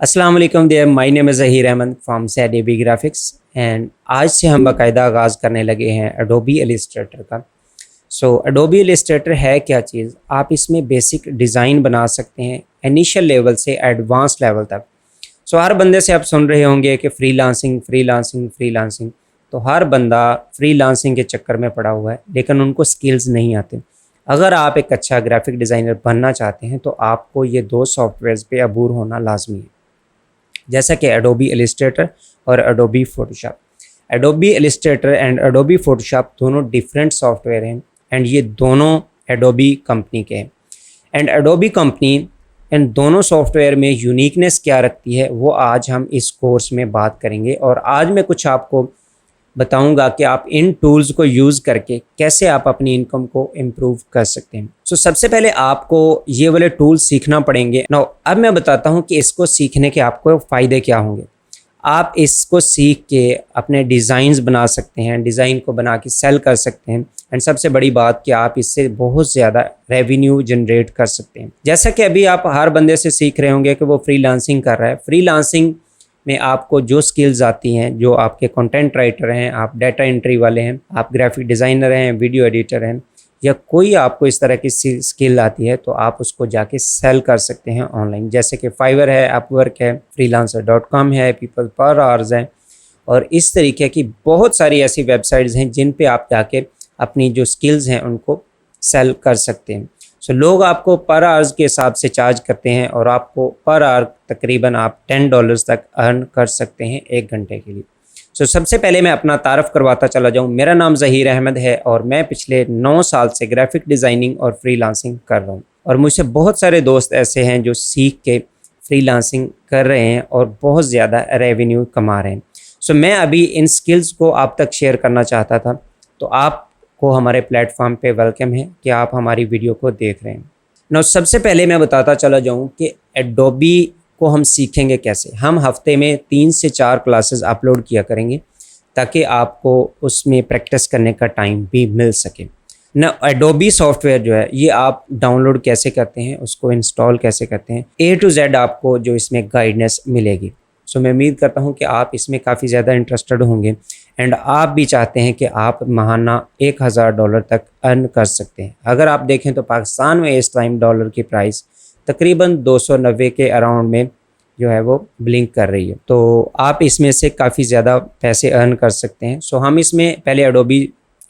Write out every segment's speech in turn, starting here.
अस्सलाम वालेकुम there, my name is Zaheer Ahmed from Adobe graphics and आज से हम बाकायदा आगाज़ करने लगे हैं एडोबी इलस्ट्रेटर का। एडोबी इलस्ट्रेटर है क्या चीज़? आप इसमें बेसिक डिज़ाइन बना सकते हैं इनिशियल लेवल से एडवांस लेवल तक। हर बंदे से आप सुन रहे होंगे कि फ्रीलांसिंग फ्रीलांसिंग फ्रीलांसिंग, तो हर बंदा फ्रीलांसिंग के चक्कर में पड़ा हुआ है, लेकिन उनको स्किल्स नहीं आते। अगर आप एक अच्छा ग्राफिक डिज़ाइनर बनना चाहते हैं तो आपको ये दो सॉफ्टवेयर्स पे अबूर होना लाजमी है, जैसा कि एडोबी इलस्ट्रेटर और Adobe Photoshop. Adobe Illustrator and Adobe Photoshop दोनों डिफरेंट सॉफ्टवेयर हैं एंड ये दोनों एडोबी कंपनी के हैं। एंड एडोबी कंपनी इन दोनों सॉफ्टवेयर में यूनिकनेस क्या रखती है वो आज हम इस कोर्स में बात करेंगे, और आज मैं कुछ आपको बताऊंगा कि आप इन टूल्स को यूज़ करके कैसे आप अपनी इनकम को इम्प्रूव कर सकते हैं। सबसे पहले आपको ये वाले टूल्स सीखना पड़ेंगे। नाउ अब मैं बताता हूँ कि इसको सीखने के आपको फ़ायदे क्या होंगे। आप इसको सीख के अपने डिज़ाइंस बना सकते हैं, डिज़ाइन को बना के सेल कर सकते हैं, एंड सबसे बड़ी बात कि आप इससे बहुत ज़्यादा रेवेन्यू जनरेट कर सकते हैं। जैसा कि अभी आप हर बंदे से सीख रहे होंगे कि वो फ्रीलांसिंग कर रहा है। फ्रीलांसिंग में आपको जो स्किल्स आती हैं, जो आपके कंटेंट राइटर हैं, आप डाटा एंट्री वाले हैं, आप ग्राफिक डिज़ाइनर हैं, वीडियो एडिटर हैं, या कोई आपको इस तरह की स्किल आती है तो आप उसको जाके सेल कर सकते हैं ऑनलाइन। जैसे कि फाइवर है, अपवर्क है, freelancer.com है, पीपल पर आवर्स है, और इस तरीके की बहुत सारी ऐसी वेबसाइट्स हैं जिन पे आप जाके अपनी जो स्किल्स हैं उनको सेल कर सकते हैं। लोग आपको पर आवर्स के हिसाब से चार्ज करते हैं और आपको पर आवर तकरीबन आप $10 तक अर्न कर सकते हैं 1 घंटे के लिए। सबसे पहले मैं अपना तारफ़ करवाता चला जाऊँ। मेरा नाम ज़हीर अहमद है और मैं पिछले 9 साल से ग्राफिक डिज़ाइनिंग और फ्रीलांसिंग कर रहा हूँ, और मुझसे बहुत सारे दोस्त ऐसे हैं जो सीख के फ्रीलांसिंग कर रहे हैं और बहुत ज़्यादा रेवेन्यू कमा रहे हैं। मैं अभी इन स्किल्स को आप तक शेयर करना चाहता था, तो आपको हमारे प्लेटफॉर्म पे वेलकम है कि आप हमारी वीडियो को देख रहे हैं। सबसे पहले मैं बताता चला जाऊँ कि एडोबी को हम सीखेंगे कैसे। हम हफ्ते में 3 से 4 क्लासेस अपलोड किया करेंगे ताकि आपको उसमें प्रैक्टिस करने का टाइम भी मिल सके ना। एडोबी सॉफ्टवेयर जो है ये आप डाउनलोड कैसे करते हैं, उसको इंस्टॉल कैसे करते हैं, A to Z आपको जो इसमें गाइडेंस मिलेगी। मैं उम्मीद करता हूँ कि आप इसमें काफ़ी ज़्यादा इंटरेस्टेड होंगे एंड आप भी चाहते हैं कि आप महाना $1000 तक अर्न कर सकते हैं। अगर आप देखें तो पाकिस्तान में इस टाइम डॉलर की प्राइस तकरीबन 290 के अराउंड में जो है वो ब्लिंक कर रही है, तो आप इसमें से काफ़ी ज़्यादा पैसे अर्न कर सकते हैं। हम इसमें पहले एडोबी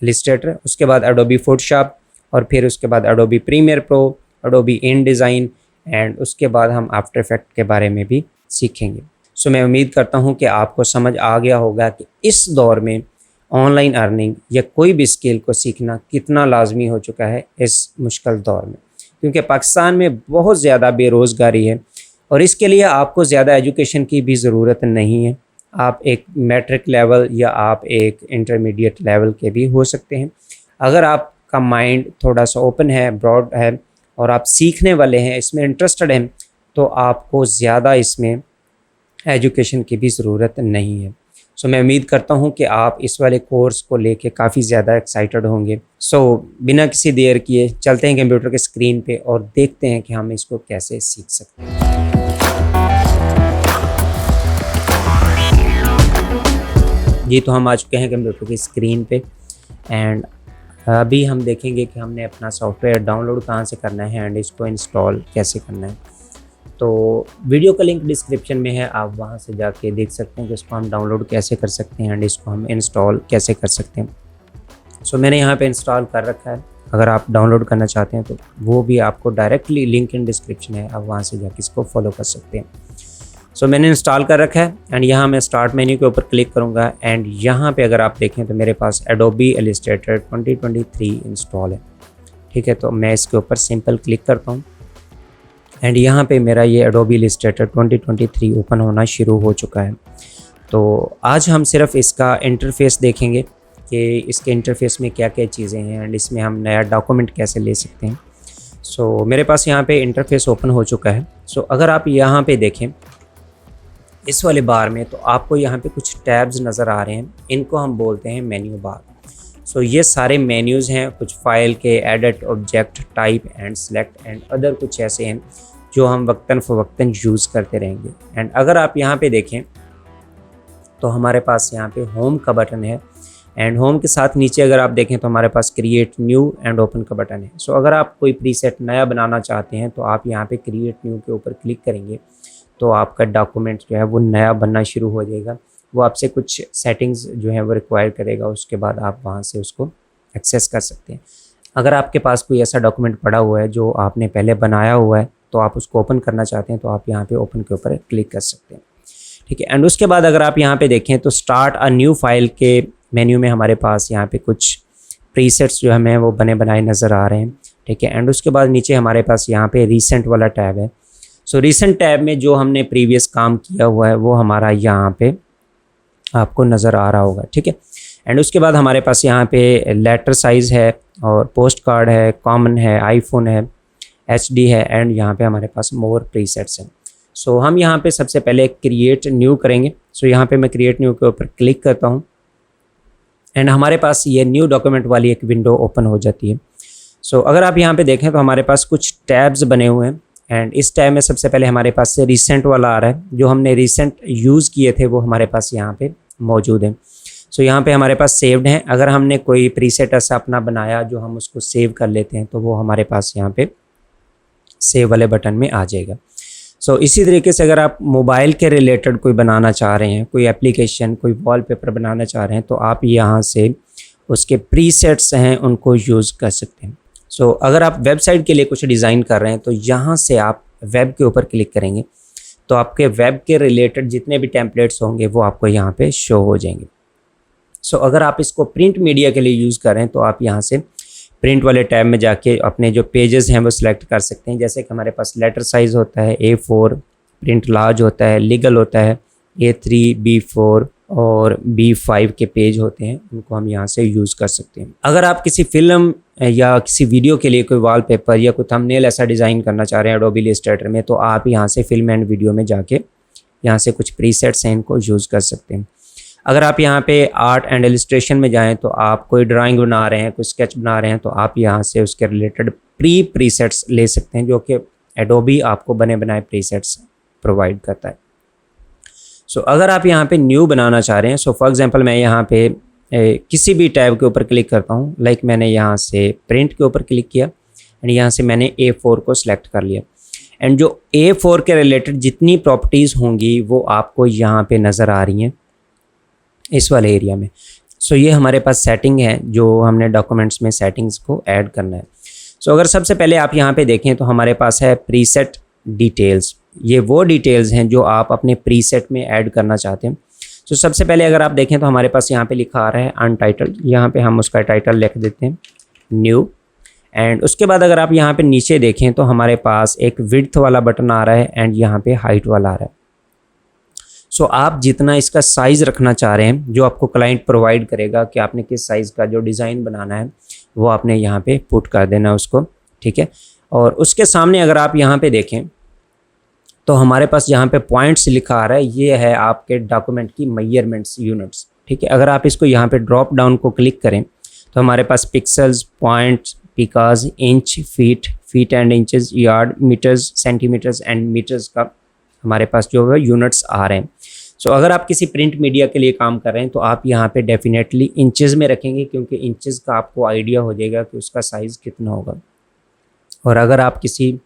इलस्ट्रेटर, उसके बाद एडोबी फोटोशॉप, और फिर उसके बाद Adobe Premiere Pro, Adobe InDesign, and उसके बाद हम आफ्टर इफेक्ट के बारे में भी सीखेंगे। मैं उम्मीद करता हूँ कि आपको समझ आ गया होगा कि इस दौर में ऑनलाइन अर्निंग या कोई भी स्किल को सीखना कितना लाजमी हो चुका है इस मुश्किल दौर में, क्योंकि पाकिस्तान में बहुत ज़्यादा बेरोज़गारी है और इसके लिए आपको ज़्यादा एजुकेशन की भी ज़रूरत नहीं है। आप एक मैट्रिक लेवल या आप एक इंटरमीडिएट लेवल के भी हो सकते हैं। अगर आपका माइंड थोड़ा सा ओपन है, ब्रॉड है, और आप सीखने वाले हैं, इसमें इंटरेस्टेड हैं, तो आपको ज़्यादा इसमें एजुकेशन की भी ज़रूरत नहीं है। मैं उम्मीद करता हूँ कि आप इस वाले कोर्स को लेके काफ़ी ज़्यादा एक्साइटेड होंगे। बिना किसी देर किए चलते हैं कंप्यूटर के स्क्रीन पे और देखते हैं कि हम इसको कैसे सीख सकते हैं। जी, तो हम आ चुके हैं कंप्यूटर की स्क्रीन पे एंड अभी हम देखेंगे कि हमने अपना सॉफ्टवेयर डाउनलोड कहाँ से करना है एंड इसको इंस्टॉल कैसे करना है। तो वीडियो का लिंक डिस्क्रिप्शन में है, आप वहाँ से जाके देख सकते हैं कि इसको हम डाउनलोड कैसे कर सकते हैं एंड इसको हम इंस्टॉल कैसे कर सकते हैं। मैंने यहाँ पे इंस्टॉल कर रखा है। अगर आप डाउनलोड करना चाहते हैं तो वो भी आपको डायरेक्टली लिंक इन डिस्क्रिप्शन है, आप वहाँ से जाके इसको फॉलो कर सकते हैं। मैंने इंस्टॉल कर रखा है एंड यहाँ मैं स्टार्ट मेन्यू के ऊपर क्लिक करूँगा एंड यहाँ पे अगर आप देखें तो मेरे पास एडोबी इलस्ट्रेटर 2023 इंस्टॉल है। ठीक है, तो मैं इसके ऊपर सिंपल क्लिक करता हूँ एंड यहाँ पे मेरा ये एडोबी इलस्ट्रेटर 2023 ओपन होना शुरू हो चुका है। तो आज हम सिर्फ इसका इंटरफेस देखेंगे कि इसके इंटरफेस में क्या क्या चीज़ें हैं एंड इसमें हम नया डॉक्यूमेंट कैसे ले सकते हैं। मेरे पास यहाँ पे इंटरफेस ओपन हो चुका है। अगर आप यहाँ पे देखें इस वाले बार में, तो आपको यहाँ पे कुछ टैब्स नज़र आ रहे हैं, इनको हम बोलते हैं मेन्यू बार। ये सारे मेन्यूज़ हैं, कुछ फाइल के, edit, object, type and select and other कुछ ऐसे हैं जो हम वक्तन फ़वक्तन यूज़ करते रहेंगे। एंड अगर आप यहाँ पे देखें तो हमारे पास यहाँ पे होम का बटन है, एंड होम के साथ नीचे अगर आप देखें तो हमारे पास क्रिएट न्यू एंड ओपन का बटन है। सो अगर आप कोई प्रीसेट नया बनाना चाहते हैं तो आप यहाँ पे क्रिएट न्यू के ऊपर क्लिक करेंगे तो आपका डॉक्यूमेंट जो है वो नया बनना शुरू हो जाएगा। वो आपसे कुछ सेटिंग्स जो है वो रिक्वायर करेगा, उसके बाद आप वहाँ से उसको एक्सेस कर सकते हैं। अगर आपके पास कोई ऐसा डॉक्यूमेंट पड़ा हुआ है जो आपने पहले बनाया हुआ है तो आप उसको ओपन करना चाहते हैं तो आप यहाँ पे ओपन के ऊपर क्लिक कर सकते हैं, ठीक है। एंड उसके बाद अगर आप यहाँ पे देखें तो स्टार्ट अ न्यू फाइल के मेन्यू में हमारे पास यहाँ पे कुछ प्रीसेट्स जो हमें वो बने बनाए नज़र आ रहे हैं, ठीक है। एंड उसके बाद नीचे हमारे पास यहाँ पे रीसेंट वाला टैब है। सो रीसेंट टैब में जो हमने प्रीवियस काम किया हुआ है वो हमारा यहाँ पे आपको नज़र आ रहा होगा, ठीक है। एंड उसके बाद हमारे पास यहाँ पे लेटर साइज़ है और पोस्ट कार्ड है, कॉमन है, आईफोन है, HD है, एंड यहाँ पे हमारे पास मोर प्रीसेट्स हैं। सो हम यहाँ पे सबसे पहले क्रिएट न्यू करेंगे। सो यहाँ पे मैं क्रिएट न्यू के ऊपर क्लिक करता हूँ एंड हमारे पास ये न्यू डॉक्यूमेंट वाली एक विंडो ओपन हो जाती है। सो अगर आप यहाँ पे देखें तो हमारे पास कुछ टैब्स बने हुए हैं, एंड इस टैब में सबसे पहले हमारे पास से रिसेंट वाला आ रहा है। जो हमने रिसेंट यूज़ किए थे वो हमारे पास यहाँ पे मौजूद है। सो यहाँ पे हमारे पास सेव्ड हैं। अगर हमने कोई प्रीसेट ऐसा अपना बनाया जो हम उसको सेव कर लेते हैं तो वो हमारे पास यहाँ पे सेव वाले बटन में आ जाएगा। सो इसी तरीके से अगर आप मोबाइल के रिलेटेड कोई बनाना चाह रहे हैं, कोई एप्लीकेशन, कोई वॉलपेपर बनाना चाह रहे हैं तो आप यहाँ से उसके प्रीसेट्स हैं उनको यूज़ कर सकते हैं। सो अगर आप वेबसाइट के लिए कुछ डिज़ाइन कर रहे हैं तो यहाँ से आप वेब के ऊपर क्लिक करेंगे तो आपके वेब के रिलेटेड जितने भी टेम्पलेट्स होंगे वो आपको यहाँ पे शो हो जाएंगे। सो अगर आप इसको प्रिंट मीडिया के लिए यूज़ कर रहे हैं तो आप यहाँ से प्रिंट वाले टैब में जाके अपने जो पेजेस हैं वो सिलेक्ट कर सकते हैं। जैसे कि हमारे पास लेटर साइज़ होता है A4, प्रिंट लार्ज होता है, लीगल होता है, A3, B4 और B5 के पेज होते हैं, उनको हम यहाँ से यूज़ कर सकते हैं। अगर आप किसी फिल्म या किसी वीडियो के लिए कोई वॉलपेपर या कोई थंबनेल ऐसा डिज़ाइन करना चाह रहे हैं एडोबी इलस्ट्रेटर में तो आप यहाँ से फिल्म एंड वीडियो में जाके यहाँ से कुछ प्रीसेट्स हैं इनको यूज़ कर सकते हैं। अगर आप यहाँ पे आर्ट एंड इलस्ट्रेशन में जाएं तो आप कोई ड्राइंग बना रहे हैं, कोई स्केच बना रहे हैं तो आप यहाँ से उसके रिलेटेड प्रीसेट्स ले सकते हैं जो कि एडोबी आपको बने बनाए प्रीसेट्स प्रोवाइड करता है। सो अगर आप यहाँ पे न्यू बनाना चाह रहे हैं, सो फॉर एग्जांपल मैं यहाँ पे किसी भी टैब के ऊपर क्लिक करता हूँ, लाइक मैंने यहाँ से प्रिंट के ऊपर क्लिक किया एंड यहाँ से मैंने A4 को सिलेक्ट कर लिया एंड जो A4 के रिलेटेड जितनी प्रॉपर्टीज़ होंगी वो आपको यहाँ पे नज़र आ रही हैं इस वाले एरिया में। सो ये हमारे पास सेटिंग है जो हमने डॉक्यूमेंट्स में सेटिंग्स को ऐड करना है। सो अगर सबसे पहले आप यहाँ पे देखें तो हमारे पास है प्रीसेट डिटेल्स। ये वो डिटेल्स हैं जो आप अपने प्रीसेट में ऐड करना चाहते हैं। सो सबसे पहले अगर आप देखें तो हमारे पास यहाँ पे लिखा आ रहा है अनटाइटल्ड, यहाँ पे हम उसका टाइटल लिख देते हैं न्यू। एंड उसके बाद अगर आप यहाँ पे नीचे देखें तो हमारे पास एक विड्थ वाला बटन आ रहा है एंड यहाँ पे हाइट वाला आ रहा है। सो आप जितना इसका साइज़ रखना चाह रहे हैं जो आपको क्लाइंट प्रोवाइड करेगा कि आपने किस साइज़ का जो डिज़ाइन बनाना है वो आपने यहाँ पे पुट कर देना उसको, ठीक है। और उसके सामने अगर आप यहाँ पे देखें तो हमारे पास यहाँ पे पॉइंट्स लिखा आ रहा है, ये है आपके डॉक्यूमेंट की मेजरमेंट्स यूनिट्स, ठीक है। अगर आप इसको यहाँ पे ड्रॉप डाउन को क्लिक करें तो हमारे पास pixels, points, picas, inch, feet and inches, yard, metres, centimetres and metres का हमारे पास जो है यूनिट्स आ रहे हैं। सो अगर आप किसी प्रिंट मीडिया के लिए काम कर रहे हैं तो आप यहाँ पे डेफिनेटली इंचेस में रखेंगे क्योंकि इंचेस का आपको आइडिया हो जाएगा कि उसका साइज़ कितना होगा। और अगर आप किसी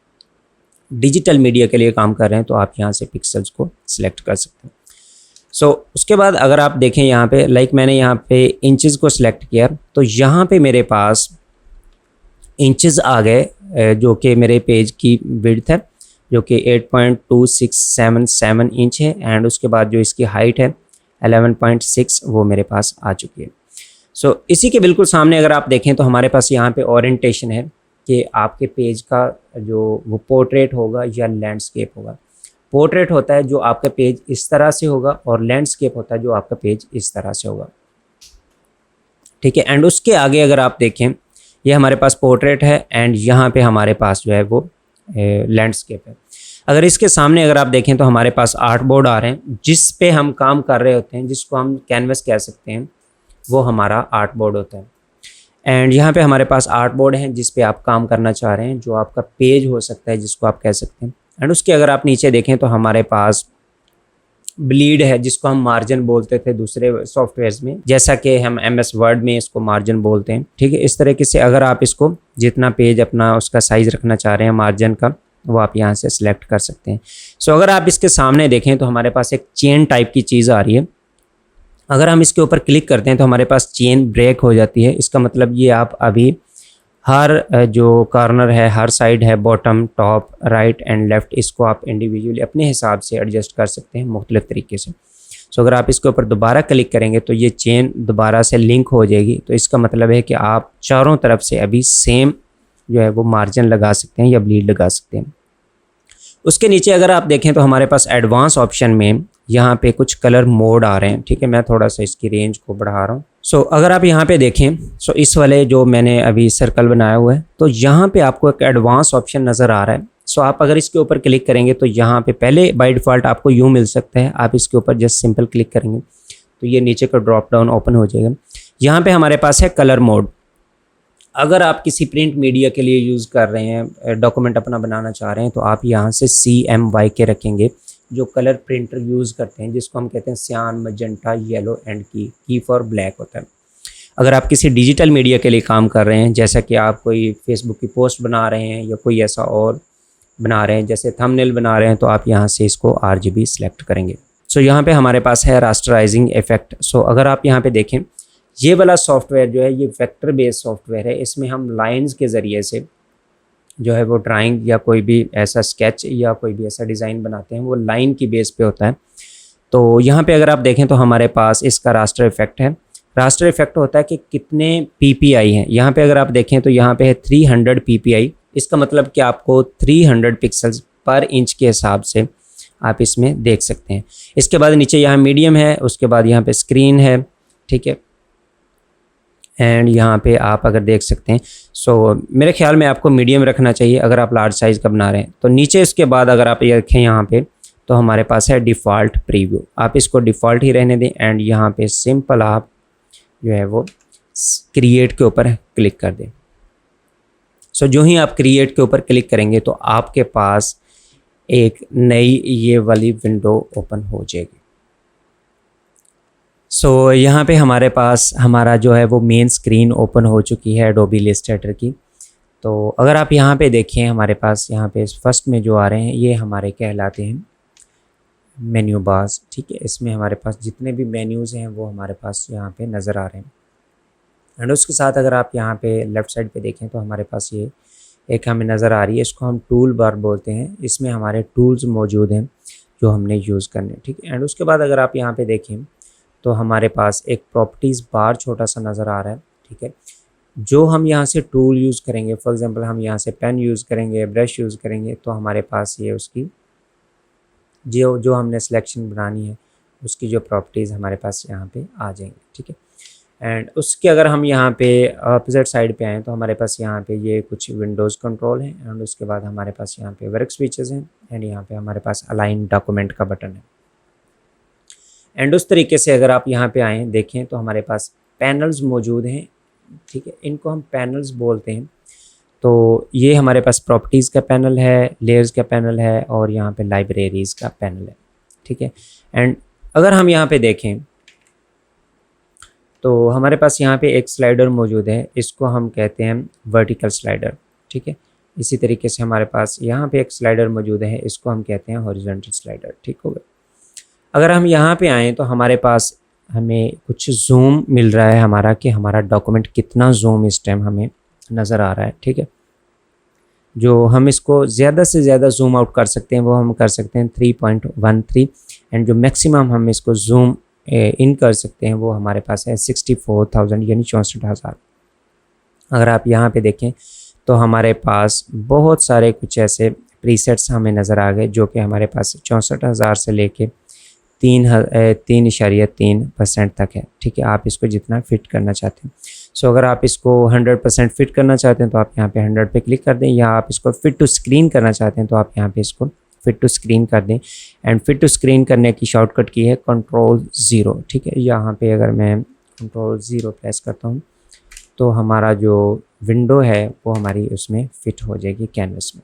डिजिटल मीडिया के लिए काम कर रहे हैं तो आप यहाँ से पिक्सल्स को सिलेक्ट कर सकते हैं। सो उसके बाद अगर आप देखें यहाँ पे लाइक मैंने यहाँ पे इंचेस को सिलेक्ट किया तो यहाँ पे मेरे पास इंचेस आ गए जो कि मेरे पेज की विड्थ है जो कि 8.2677 इंच है एंड उसके बाद जो इसकी हाइट है 11.6 वो मेरे पास आ चुकी है। सो इसी के बिल्कुल सामने अगर आप देखें तो हमारे पास यहाँ पे ओरिएंटेशन है कि आपके पेज का जो वो पोर्ट्रेट होगा या लैंडस्केप होगा। पोर्ट्रेट होता है जो आपका पेज इस तरह से होगा और लैंडस्केप होता है जो आपका पेज इस तरह से होगा, ठीक है। एंड उसके आगे अगर आप देखें ये हमारे पास पोर्ट्रेट है एंड यहाँ पे हमारे पास जो है वो लैंडस्केप है। अगर इसके सामने अगर आप देखें तो हमारे पास आर्ट बोर्ड आ रहे हैं जिस पे हम काम कर रहे होते हैं, जिसको हम कैनवस कह सकते हैं, वो हमारा आर्ट बोर्ड होता है। एंड यहाँ पे हमारे पास आर्ट बोर्ड है जिस पे आप काम करना चाह रहे हैं, जो आपका पेज हो सकता है जिसको आप कह सकते हैं। एंड उसके अगर आप नीचे देखें तो हमारे पास ब्लीड है, जिसको हम मार्जिन बोलते थे दूसरे सॉफ्टवेयर्स में, जैसा कि हम MS वर्ड में इसको मार्जिन बोलते हैं। ठीक है, इस तरीके से अगर आप इसको जितना पेज अपना उसका साइज़ रखना चाह रहे हैं मार्जिन का, वो आप यहाँ से सिलेक्ट कर सकते हैं। सो अगर आप इसके सामने देखें तो हमारे पास एक चेन टाइप की चीज़ आ रही है। अगर हम इसके ऊपर क्लिक करते हैं तो हमारे पास चेन ब्रेक हो जाती है। इसका मतलब ये आप अभी हर जो कॉर्नर है, हर साइड है, bottom, top, right and left, इसको आप इंडिविजुअली अपने हिसाब से एडजस्ट कर सकते हैं मुख्तलिफ़ तरीके से। सो अगर आप इसके ऊपर दोबारा क्लिक करेंगे तो ये चेन दोबारा से लिंक हो जाएगी। तो इसका मतलब है कि आप चारों तरफ से अभी सेम जो है वो मार्जिन लगा सकते हैं या ब्लीड लगा सकते हैं। उसके नीचे अगर आप देखें तो हमारे पास एडवांस ऑप्शन में यहाँ पे कुछ कलर मोड आ रहे हैं। ठीक है, मैं थोड़ा सा इसकी रेंज को बढ़ा रहा हूँ। सो अगर आप यहाँ पे देखें, सो इस वाले जो मैंने अभी सर्कल बनाया हुआ है, तो यहाँ पे आपको एक एडवांस ऑप्शन नज़र आ रहा है। सो आप अगर इसके ऊपर क्लिक करेंगे तो यहाँ पे पहले बाय डिफ़ॉल्ट आपको यूँ मिल सकता है। आप इसके ऊपर जस्ट सिंपल क्लिक करेंगे तो ये नीचे का ड्रॉप डाउन ओपन हो जाएगा। यहाँ पे हमारे पास है कलर मोड। अगर आप किसी प्रिंट मीडिया के लिए यूज़ कर रहे हैं, डॉक्यूमेंट अपना बनाना चाह रहे हैं, तो आप यहाँ से CMYK रखेंगे, जो कलर प्रिंटर यूज़ करते हैं, जिसको हम कहते हैं सियान, मजेंटा, येलो एंड की फॉर ब्लैक होता है। अगर आप किसी डिजिटल मीडिया के लिए काम कर रहे हैं, जैसा कि आप कोई फेसबुक की पोस्ट बना रहे हैं या कोई ऐसा और बना रहे हैं, जैसे थंबनेल बना रहे हैं, तो आप यहाँ से इसको RGB सेलेक्ट करेंगे। सो यहाँ पे हमारे पास है रास्टराइजिंग इफेक्ट। सो अगर आप यहाँ पे देखें, ये वाला सॉफ्टवेयर जो है ये वेक्टर बेस्ड सॉफ्टवेयर है। इसमें हम लाइंस के ज़रिए से जो है वो ड्राइंग या कोई भी ऐसा स्केच या कोई भी ऐसा डिज़ाइन बनाते हैं, वो लाइन की बेस पे होता है। तो यहाँ पे अगर आप देखें तो हमारे पास इसका रास्टर इफेक्ट है। रास्टर इफेक्ट होता है कि कितने PPI हैं। यहाँ पे अगर आप देखें तो यहाँ पे है 300 PPI। इसका मतलब कि आपको 300 पिक्सल्स पर इंच के हिसाब से आप इसमें देख सकते हैं। इसके बाद नीचे यहाँ मीडियम है, उसके बाद यहाँ पे स्क्रीन है। ठीक है, एंड यहाँ पे आप अगर देख सकते हैं, सो मेरे ख्याल में आपको मीडियम रखना चाहिए अगर आप लार्ज साइज़ का बना रहे हैं। तो नीचे इसके बाद अगर आप ये रखें यहाँ पे, तो हमारे पास है डिफ़ॉल्ट प्रीव्यू। आप इसको डिफ़ॉल्ट ही रहने दें एंड यहाँ पे सिंपल आप जो है वो क्रिएट के ऊपर क्लिक कर दें। सो जो ही आप क्रिएट के ऊपर क्लिक करेंगे तो आपके पास एक नई ये वाली विंडो ओपन हो जाएगी। सो यहाँ पे हमारे पास हमारा जो है वो मेन स्क्रीन ओपन हो चुकी है एडोबी इलस्ट्रेटर की। तो अगर आप यहाँ पे देखें, हमारे पास यहाँ पे फर्स्ट में जो आ रहे हैं ये हमारे कहलाते हैं मेन्यू बार्स। ठीक है, इसमें हमारे पास जितने भी मेन्यूज़ हैं वो हमारे पास यहाँ पे नज़र आ रहे हैं। एंड उसके साथ अगर आप यहाँ पे लेफ़्ट साइड पे देखें तो हमारे पास ये एक हमें नज़र आ रही है, इसको हम टूल बार बोलते हैं। इसमें हमारे टूल्स मौजूद हैं जो हमने यूज़ करने। ठीक है, एंड उसके बाद अगर आप यहाँ पे देखें तो हमारे पास एक प्रॉपर्टीज़ बार छोटा सा नज़र आ रहा है। ठीक है, जो हम यहाँ से टूल यूज़ करेंगे, फॉर एग्जांपल हम यहाँ से पेन यूज़ करेंगे, ब्रश यूज़ करेंगे, तो हमारे पास ये उसकी जो हमने सिलेक्शन बनानी है उसकी जो प्रॉपर्टीज़ हमारे पास यहाँ पे आ जाएंगी। ठीक है, एंड उसके अगर हम यहाँ पे अपोजिट साइड पे आएँ तो हमारे पास यहाँ पे ये कुछ विंडोज़ कंट्रोल हैं एंड उसके बाद हमारे पास यहाँ पे वर्क स्विचेस हैं एंड यहाँ पे हमारे पास अलाइन डॉक्यूमेंट का बटन है। एंड उस तरीके से अगर आप यहाँ पे आएँ देखें तो हमारे पास पैनल्स मौजूद हैं। ठीक है, इनको हम पैनल्स बोलते हैं। तो ये हमारे पास प्रॉपर्टीज़ का पैनल है, लेयर्स का पैनल है और यहाँ पे लाइब्रेरीज़ का पैनल है। ठीक है, एंड अगर हम यहाँ पे देखें तो हमारे पास यहाँ पे एक स्लाइडर मौजूद है, इसको हम कहते हैं वर्टिकल स्लाइडर। ठीक है, इसी तरीके से हमारे पास यहाँ पे एक स्लाइडर मौजूद है, इसको हम कहते हैं हॉरिजॉन्टल स्लाइडर। ठीक हो गया। अगर हम यहाँ पे आएँ तो हमारे पास हमें कुछ जूम मिल रहा है हमारा, कि हमारा डॉक्यूमेंट कितना जूम इस टाइम हमें नज़र आ रहा है। ठीक है, जो हम इसको ज़्यादा से ज़्यादा जूम आउट कर सकते हैं वो हम कर सकते हैं 3.13 एंड जो मैक्सिमम हम इसको जूम इन कर सकते हैं वो हमारे पास है 64,000 यानी 64,000। अगर आप यहाँ पे देखें तो हमारे पास बहुत सारे कुछ ऐसे प्रीसेट्स हमें नज़र आ गए जो कि हमारे पास 64,000 से लेके 3.3% तक है। ठीक है, आप इसको जितना फिट करना चाहते हैं। सो अगर आप इसको 100% फिट करना चाहते हैं तो आप यहाँ पे 100 पे क्लिक कर दें, या आप इसको फिट टू स्क्रीन करना चाहते हैं तो आप यहाँ पे इसको फिट टू स्क्रीन कर दें। एंड फिट टू स्क्रीन करने की शॉर्टकट की है Ctrl+0। ठीक है, यहाँ पे अगर मैं Ctrl+0 प्रेस करता हूँ तो हमारा जो विंडो है वो हमारी उसमें फ़िट हो जाएगी कैनवस में।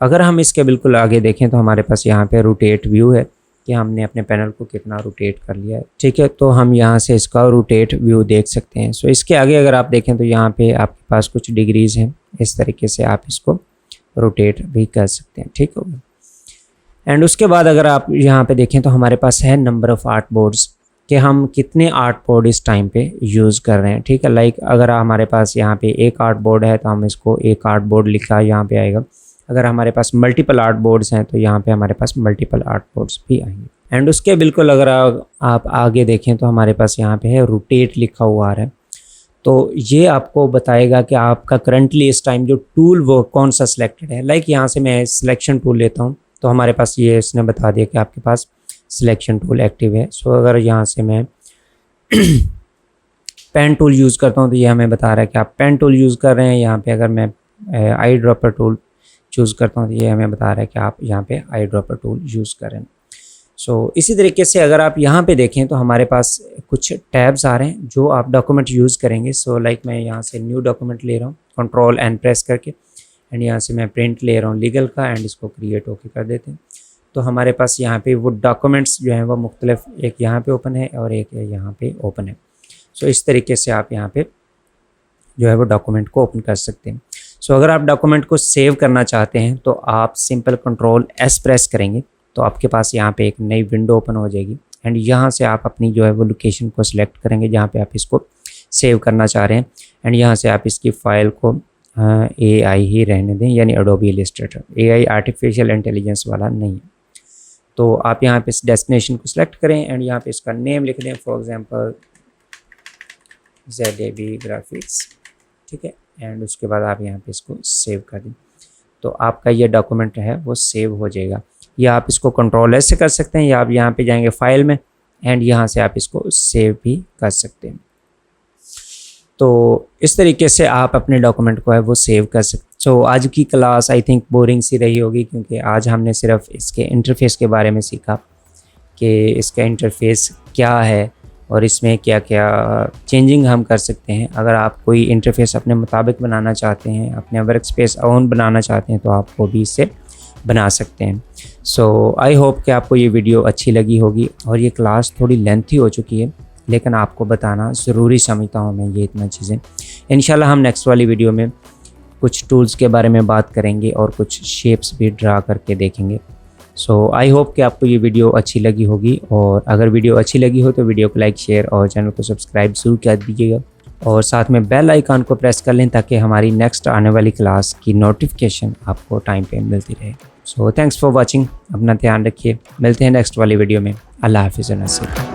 अगर हम इसके बिल्कुल आगे देखें तो हमारे पास यहाँ पे रोटेट व्यू है कि हमने अपने पैनल को कितना रोटेट कर लिया है, ठीक है। तो हम यहाँ से इसका रोटेट व्यू देख सकते हैं। सो इसके आगे अगर आप देखें तो यहाँ पे आपके पास कुछ डिग्रीज़ हैं, इस तरीके से आप इसको रोटेट भी कर सकते हैं, ठीक हो। एंड उसके बाद अगर आप यहाँ पे देखें तो हमारे पास है नंबर ऑफ़ आर्ट बोर्ड्स, कि हम कितने आर्ट बोर्ड इस टाइम पे यूज़ कर रहे हैं, ठीक है। लाइक अगर हमारे पास यहाँ पे एक आर्ट बोर्ड है तो हम इसको एक आर्ट बोर्ड लिखा यहाँ पे आएगा। अगर हमारे पास मल्टीपल आर्ट बोर्ड्स हैं तो यहाँ पे हमारे पास मल्टीपल आर्ट बोर्ड्स भी आएंगे। एंड उसके बिल्कुल अगर आप आगे देखें तो हमारे पास यहाँ पे है रोटेट लिखा हुआ आ रहा है। तो ये आपको बताएगा कि आपका करंटली इस टाइम जो टूल वो कौन सा सिलेक्टेड है। लाइक यहाँ से मैं सिलेक्शन टूल लेता हूँ तो हमारे पास ये इसने बता दिया कि आपके पास सिलेक्शन टूल एक्टिव है। सो अगर यहाँ से मैं पेन टूल यूज़ करता हूँ तो ये हमें बता रहा है कि आप पेन टूल यूज़ कर रहे हैं। यहाँ पे अगर मैं आई ड्रॉपर टूल चूज़ करता हूँ तो ये हमें बता रहा है कि आप यहाँ पे आई ड्रॉपर टूल यूज़ कर रहे हैं। सो इसी तरीके से अगर आप यहाँ पे देखें तो हमारे पास कुछ टैब्स आ रहे हैं जो आप डॉक्यूमेंट यूज़ करेंगे। सो लाइक मैं यहाँ से न्यू डॉक्यूमेंट ले रहा हूँ कंट्रोल एन प्रेस करके, एंड यहाँ से मैं प्रिंट ले रहा हूँ लीगल का, एंड इसको क्रिएट ओके कर देते हैं। तो हमारे पास यहाँ पे वो डॉक्यूमेंट्स जो हैं वो मुख्तलिफ, एक यहाँ पे ओपन है और एक यहाँ पे ओपन है। सो इस तरीके से आप यहाँ पे जो है वो डॉक्यूमेंट को ओपन कर सकते हैं। सो अगर आप डॉक्यूमेंट को सेव करना चाहते हैं तो आप सिंपल कंट्रोल एस प्रेस करेंगे तो आपके पास यहाँ पे एक नई विंडो ओपन हो जाएगी, एंड यहाँ से आप अपनी जो है वो लोकेशन को सिलेक्ट करेंगे जहाँ पे आप इसको सेव करना चाह रहे हैं, एंड यहाँ से आप इसकी फ़ाइल को AI ही रहने दें, यानी Adobe Illustrator. AI artificial intelligence वाला नहीं है। तो आप यहाँ पे इस डेस्टिनेशन को सिलेक्ट करें एंड यहाँ पे इसका नेम लिख दें, फॉर एग्जांपल ZAB ग्राफिक्स, ठीक है। एंड उसके बाद आप यहाँ पे इसको सेव कर दें तो आपका ये डॉक्यूमेंट है वो सेव हो जाएगा। या आप इसको कंट्रोल एस से कर सकते हैं, या आप यहाँ पे जाएंगे फाइल में एंड यहाँ से आप इसको सेव भी कर सकते हैं। तो इस तरीके से आप अपने डॉक्यूमेंट को है वो सेव कर सकते हैं। सो आज की क्लास आई थिंक बोरिंग सी रही होगी, क्योंकि आज हमने सिर्फ इसके इंटरफेस के बारे में सीखा कि इसका इंटरफेस क्या है और इसमें क्या क्या चेंजिंग हम कर सकते हैं। अगर आप कोई इंटरफेस अपने मुताबिक बनाना चाहते हैं, अपने वर्क स्पेस ओन बनाना चाहते हैं, तो आप वो भी इससे बना सकते हैं। सो आई होप कि आपको ये वीडियो अच्छी लगी होगी, और ये क्लास थोड़ी लेंथी हो चुकी है लेकिन आपको बताना ज़रूरी समझता हूँ मैं ये इतना चीज़ें। इंशाल्लाह हम नेक्स्ट वाली वीडियो में कुछ टूल्स के बारे में बात करेंगे और कुछ शेप्स भी ड्रा करके देखेंगे। सो आई होप कि आपको ये वीडियो अच्छी लगी होगी, और अगर वीडियो अच्छी लगी हो तो वीडियो को लाइक, शेयर और चैनल को सब्सक्राइब ज़रूर कर दीजिएगा, और साथ में बेल आइकन को प्रेस कर लें ताकि हमारी नेक्स्ट आने वाली क्लास की नोटिफिकेशन आपको टाइम पे मिलती रहे। सो थैंक्स फॉर वॉचिंग, अपना ध्यान रखिए, मिलते हैं नेक्स्ट वाली वीडियो में। अल्लाह हाफिज़।